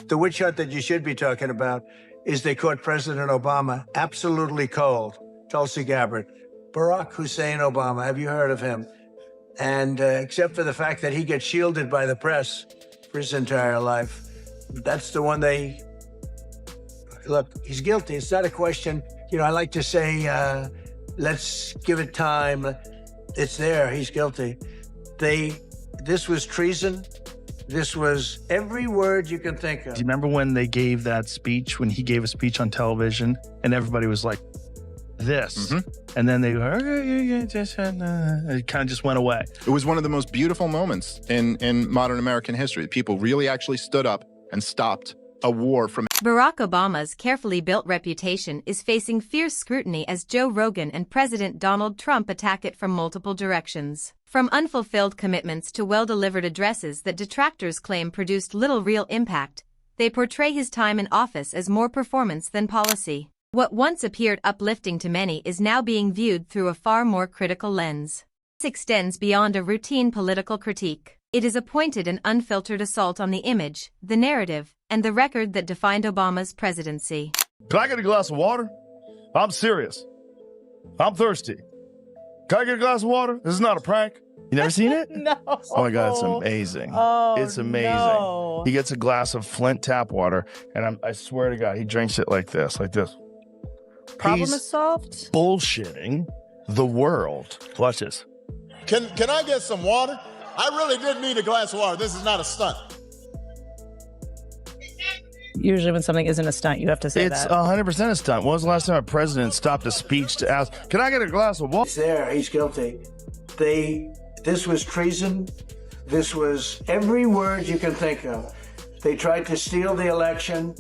The witch hunt that you should be talking about is they caught President Obama absolutely cold. Tulsi Gabbard. Barack Hussein Obama, have you heard of him? And except for the fact that he gets shielded by the press for his entire life, that's the one they... Look, he's guilty. It's not a question. You know, I like to say, let's give it time. It's there. He's guilty. This was treason. This was every word you can think of. Do you remember when they gave that speech, when he gave a speech on television and everybody was like, this? And then they go, it kind of just went away. It was one of the most beautiful moments in modern American history. People really actually stood up and stopped a war from... Barack Obama's carefully built reputation is facing fierce scrutiny as Joe Rogan and President Donald Trump attack it from multiple directions. From unfulfilled commitments to well-delivered addresses that detractors claim produced little real impact, they portray his time in office as more performance than policy. What once appeared uplifting to many is now being viewed through a far more critical lens. This extends beyond a routine political critique. It is a pointed and unfiltered assault on the image, the narrative, and the record that defined Obama's presidency. Can I get a glass of water? I'm serious. I'm thirsty. Can I get a glass of water? This is not a prank. You never seen it? No. Oh my God, it's amazing. Oh, it's amazing. no. He gets a glass of Flint tap water, and I swear to God, he drinks it like this, like this. Problem He's is solved? bullshitting the world. Watch this. Can I get some water? I really did need a glass of water. This is not a stunt. Usually when something isn't a stunt, you have to say It's that. 100% a stunt. When was the last time a president stopped a speech to ask, can I get a glass of water? It's there. He's guilty. This was treason. This was every word you can think of. They tried to steal the election.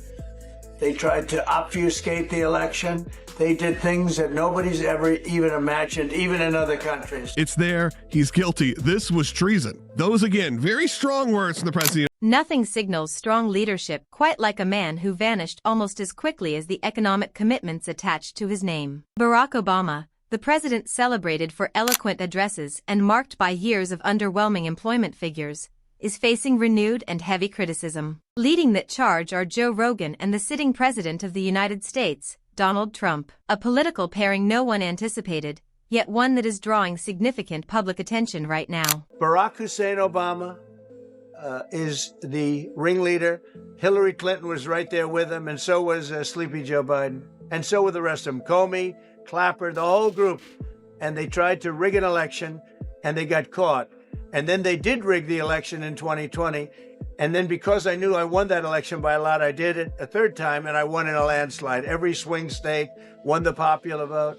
They tried to obfuscate the election. They did things that nobody's ever even imagined, even in other countries. It's there. He's guilty. This was treason. Those, again, very strong words from the president. Nothing signals strong leadership quite like a man who vanished almost as quickly as the economic commitments attached to his name. Barack Obama, the president celebrated for eloquent addresses and marked by years of underwhelming employment figures, is facing renewed and heavy criticism. Leading that charge are Joe Rogan and the sitting president of the United States, Donald Trump, a political pairing no one anticipated, yet one that is drawing significant public attention right now. Barack Hussein Obama is the ringleader. Hillary Clinton was right there with him, and so was Sleepy Joe Biden. And so were the rest of them. Comey, Clapper, the whole group. And they tried to rig an election, and they got caught. And then they did rig the election in 2020. And then because I knew I won that election by a lot, I did it a third time, and I won in a landslide. Every swing state won the popular vote.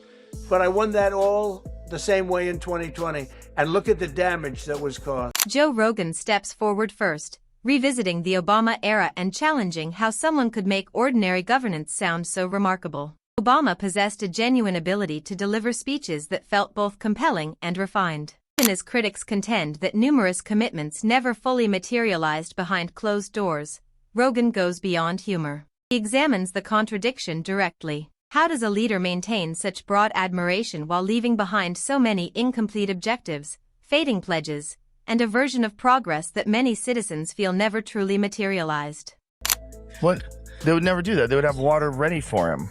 But I won that all the same way in 2020. And look at the damage that was caused. Joe Rogan steps forward first, revisiting the Obama era and challenging how someone could make ordinary governance sound so remarkable. Obama possessed a genuine ability to deliver speeches that felt both compelling and refined. Even as critics contend that numerous commitments never fully materialized behind closed doors, Rogan goes beyond humor. He examines the contradiction directly. How does a leader maintain such broad admiration while leaving behind so many incomplete objectives, fading pledges, and a version of progress that many citizens feel never truly materialized? What? They would never do that. They would have water ready for him.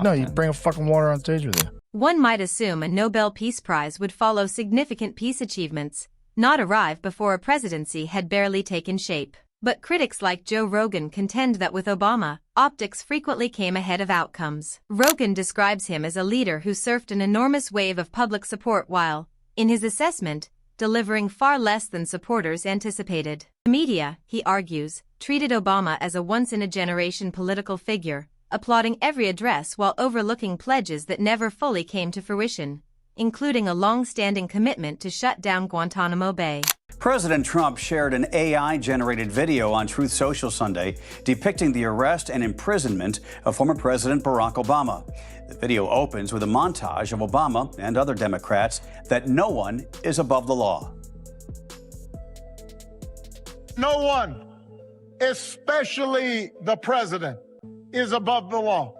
No, you bring a fucking water on stage with you. One might assume a Nobel Peace Prize would follow significant peace achievements, not arrive before a presidency had barely taken shape. But critics like Joe Rogan contend that with Obama, optics frequently came ahead of outcomes. Rogan describes him as a leader who surfed an enormous wave of public support while, in his assessment, delivering far less than supporters anticipated. The media, he argues, treated Obama as a once-in-a-generation political figure, applauding every address while overlooking pledges that never fully came to fruition, including a long-standing commitment to shut down Guantanamo Bay. President Trump shared an AI-generated video on Truth Social Sunday depicting the arrest and imprisonment of former President Barack Obama. The video opens with a montage of Obama and other Democrats that no one is above the law. No one, especially the president, is above the law.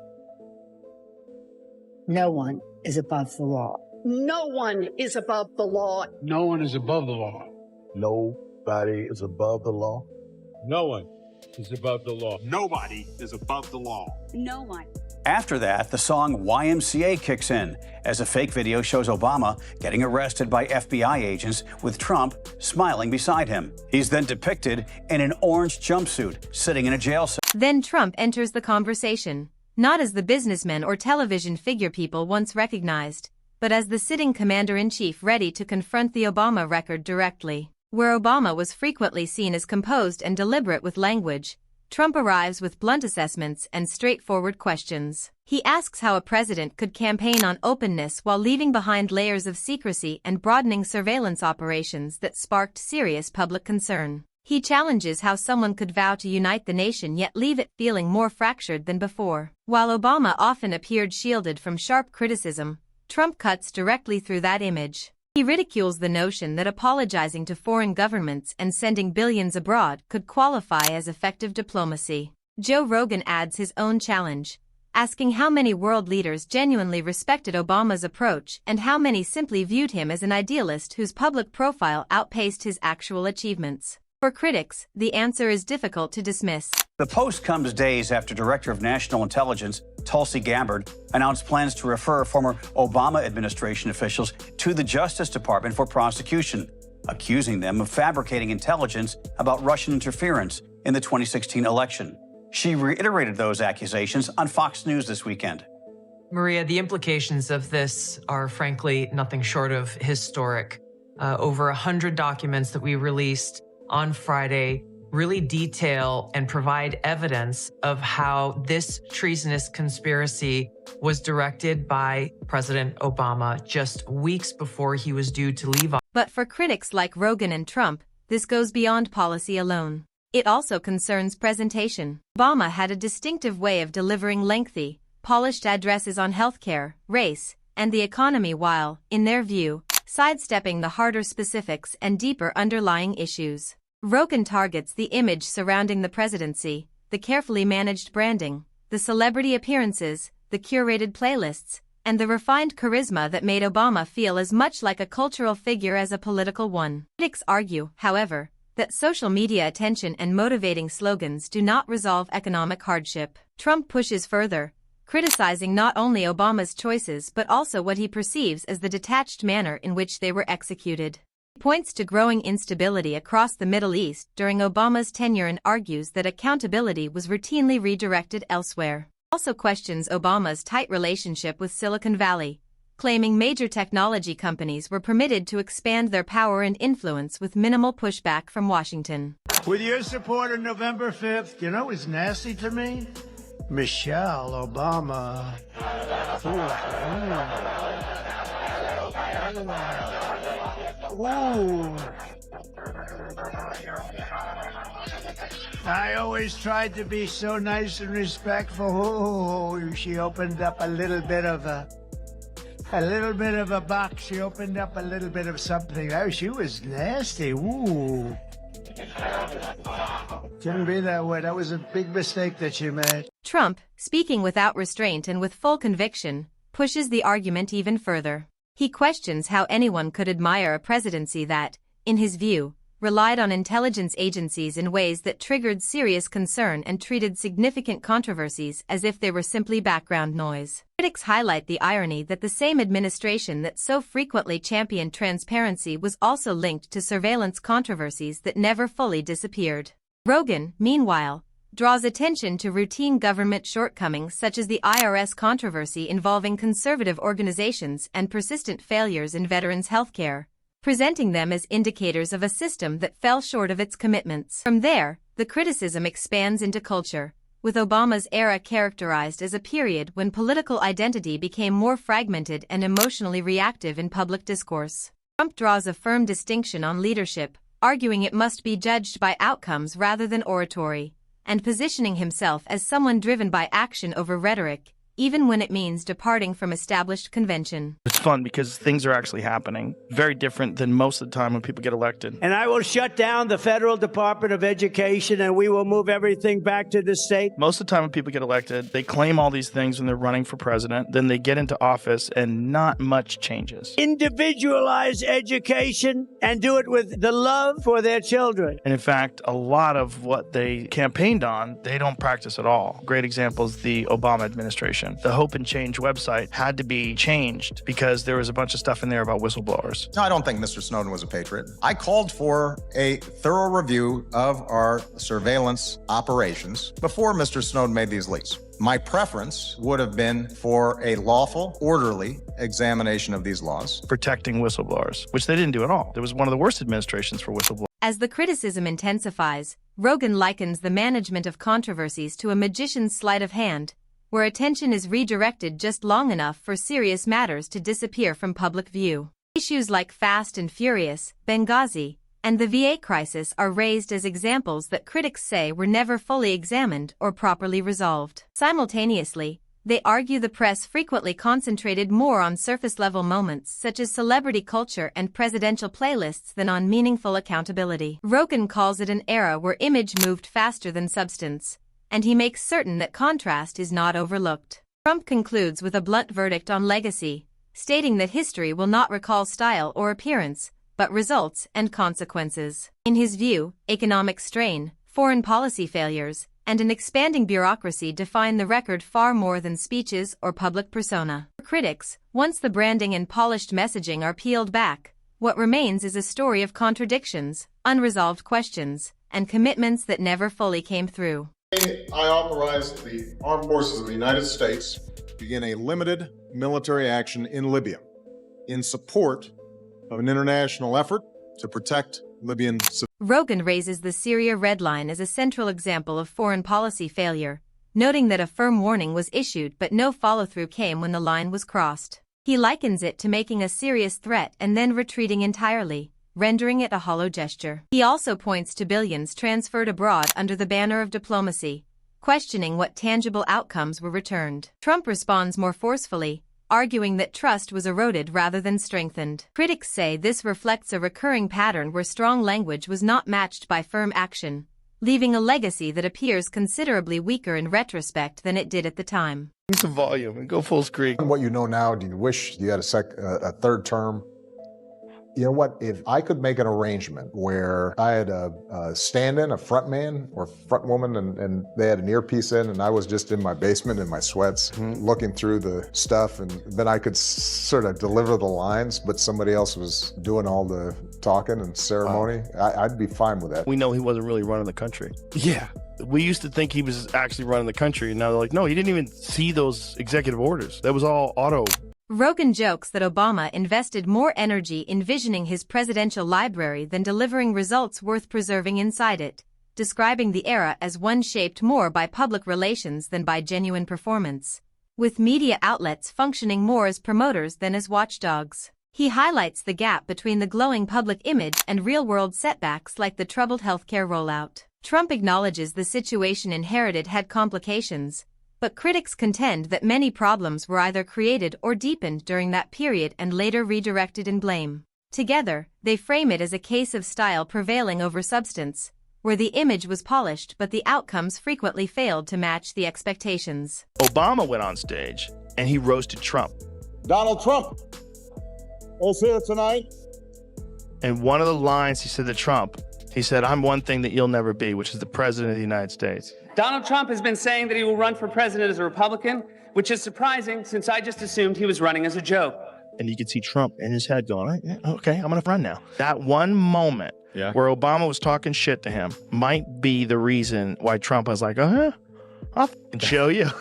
No one is above the law. No one is above the law. No one is above the law. Nobody is above the law. No one is above the law. Nobody is above the law. No one. After that, the song YMCA kicks in as a fake video shows Obama getting arrested by FBI agents with Trump smiling beside him. He's then depicted in an orange jumpsuit sitting in a jail cell. Then Trump enters the conversation, not as the businessman or television figure people once recognized, but as the sitting commander-in-chief ready to confront the Obama record directly. Where Obama was frequently seen as composed and deliberate with language, Trump arrives with blunt assessments and straightforward questions. He asks how a president could campaign on openness while leaving behind layers of secrecy and broadening surveillance operations that sparked serious public concern. He challenges how someone could vow to unite the nation yet leave it feeling more fractured than before. While Obama often appeared shielded from sharp criticism, Trump cuts directly through that image. He ridicules the notion that apologizing to foreign governments and sending billions abroad could qualify as effective diplomacy. Joe Rogan adds his own challenge, asking how many world leaders genuinely respected Obama's approach and how many simply viewed him as an idealist whose public profile outpaced his actual achievements. For critics, the answer is difficult to dismiss. The post comes days after Director of National Intelligence Tulsi Gabbard announced plans to refer former Obama administration officials to the Justice Department for prosecution, accusing them of fabricating intelligence about Russian interference in the 2016 election. She reiterated those accusations on Fox News this weekend. Maria, the implications of this are frankly nothing short of historic. Over 100 documents that we released on Friday really detail and provide evidence of how this treasonous conspiracy was directed by President Obama just weeks before he was due to leave. But for critics like Rogan and Trump, this goes beyond policy alone. It also concerns presentation. Obama had a distinctive way of delivering lengthy, polished addresses on healthcare, race, and the economy while, in their view, sidestepping the harder specifics and deeper underlying issues. Rogan targets the image surrounding the presidency, the carefully managed branding, the celebrity appearances, the curated playlists, and the refined charisma that made Obama feel as much like a cultural figure as a political one. Critics argue, however, that social media attention and motivating slogans do not resolve economic hardship. Trump pushes further, criticizing not only Obama's choices but also what he perceives as the detached manner in which they were executed. He points to growing instability across the Middle East during Obama's tenure and argues that accountability was routinely redirected elsewhere. He also questions Obama's tight relationship with Silicon Valley, claiming major technology companies were permitted to expand their power and influence with minimal pushback from Washington. With your support on November 5th, you know what's nasty to me? Michelle Obama. Ooh. I always tried to be so nice and respectful. Oh, she opened up a little bit of a box. She opened up a little bit of something. Oh, she was nasty. Ooh. Shouldn't be that way. That was a big mistake that she made. Trump, speaking without restraint and with full conviction, pushes the argument even further. He questions how anyone could admire a presidency that, in his view, relied on intelligence agencies in ways that triggered serious concern and treated significant controversies as if they were simply background noise. Critics highlight the irony that the same administration that so frequently championed transparency was also linked to surveillance controversies that never fully disappeared. Rogan, meanwhile, draws attention to routine government shortcomings such as the IRS controversy involving conservative organizations and persistent failures in veterans' healthcare, presenting them as indicators of a system that fell short of its commitments. From there, the criticism expands into culture, with Obama's era characterized as a period when political identity became more fragmented and emotionally reactive in public discourse. Trump draws a firm distinction on leadership, arguing it must be judged by outcomes rather than oratory, and positioning himself as someone driven by action over rhetoric, even when it means departing from established convention. It's fun because things are actually happening. Very different than most of the time when people get elected. And I will shut down the federal Department of Education and we will move everything back to the state. Most of the time when people get elected, they claim all these things when they're running for president. Then they get into office and not much changes. Individualize education and do it with the love for their children. And in fact, a lot of what they campaigned on, they don't practice at all. Great example is the Obama administration. The Hope and Change website had to be changed because there was a bunch of stuff in there about whistleblowers. No, I don't think Mr. Snowden was a patriot. I called for a thorough review of our surveillance operations before Mr. Snowden made these leaks. My preference would have been for a lawful, orderly examination of these laws. Protecting whistleblowers, which they didn't do at all. It was one of the worst administrations for whistleblowers. As the criticism intensifies, Rogan likens the management of controversies to a magician's sleight of hand, where attention is redirected just long enough for serious matters to disappear from public view. Issues like Fast and Furious, Benghazi, and the VA crisis are raised as examples that critics say were never fully examined or properly resolved. Simultaneously, they argue the press frequently concentrated more on surface-level moments such as celebrity culture and presidential playlists than on meaningful accountability. Rogan calls it an era where image moved faster than substance, and he makes certain that contrast is not overlooked. Trump concludes with a blunt verdict on legacy, stating that history will not recall style or appearance, but results and consequences. In his view, economic strain, foreign policy failures, and an expanding bureaucracy define the record far more than speeches or public persona. For critics, once the branding and polished messaging are peeled back, what remains is a story of contradictions, unresolved questions, and commitments that never fully came through. I authorized the Armed Forces of the United States to begin a limited military action in Libya in support of an international effort to protect Libyan civilians. Rogan raises the Syria red line as a central example of foreign policy failure, noting that a firm warning was issued but no follow-through came when the line was crossed. He likens it to making a serious threat and then retreating entirely, rendering it a hollow gesture. He also points to billions transferred abroad under the banner of diplomacy, questioning what tangible outcomes were returned. Trump responds more forcefully, arguing that trust was eroded rather than strengthened. Critics say this reflects a recurring pattern where strong language was not matched by firm action, leaving a legacy that appears considerably weaker in retrospect than it did at the time. Use the volume and go full screen. What you know now, do you wish you had a third term? You know what, if I could make an arrangement where I had a stand-in, a front man or front woman, and they had an earpiece in, and I was just in my basement in my sweats looking through the stuff, and then I could sort of deliver the lines, but somebody else was doing all the talking and ceremony, I'd be fine with that. We know he wasn't really running the country. Yeah. We used to think he was actually running the country, and now they're like, no, he didn't even see those executive orders. That was all auto. Rogan jokes that Obama invested more energy envisioning his presidential library than delivering results worth preserving inside it, describing the era as one shaped more by public relations than by genuine performance, with media outlets functioning more as promoters than as watchdogs. He highlights the gap between the glowing public image and real-world setbacks like the troubled healthcare rollout. Trump acknowledges the situation inherited had complications, but critics contend that many problems were either created or deepened during that period and later redirected in blame. Together, they frame it as a case of style prevailing over substance, where the image was polished but the outcomes frequently failed to match the expectations. Obama went on stage and he roasted Trump. Donald Trump is here tonight. And one of the lines he said to Trump, he said, "I'm one thing that you'll never be, which is the president of the United States." Donald Trump has been saying that he will run for president as a Republican, which is surprising since I just assumed he was running as a joke. And you could see Trump in his head going, okay, I'm going to run now. That one moment where Obama was talking shit to him might be the reason why Trump was like, I'll show you.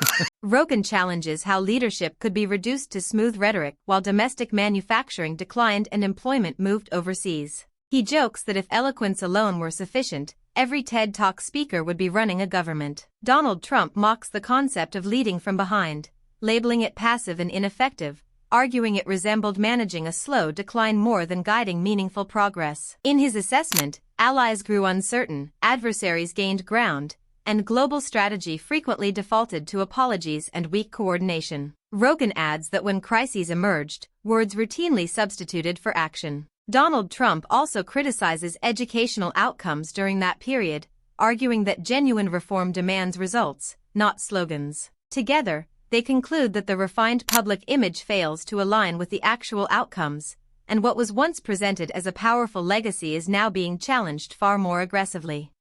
Rogan challenges how leadership could be reduced to smooth rhetoric while domestic manufacturing declined and employment moved overseas. He jokes that if eloquence alone were sufficient, every TED Talk speaker would be running a government. Donald Trump mocks the concept of leading from behind, labeling it passive and ineffective, arguing it resembled managing a slow decline more than guiding meaningful progress. In his assessment, allies grew uncertain, adversaries gained ground, and global strategy frequently defaulted to apologies and weak coordination. Rogan adds that when crises emerged, words routinely substituted for action. Donald Trump also criticizes educational outcomes during that period, arguing that genuine reform demands results, not slogans. Together, they conclude that the refined public image fails to align with the actual outcomes, and what was once presented as a powerful legacy is now being challenged far more aggressively.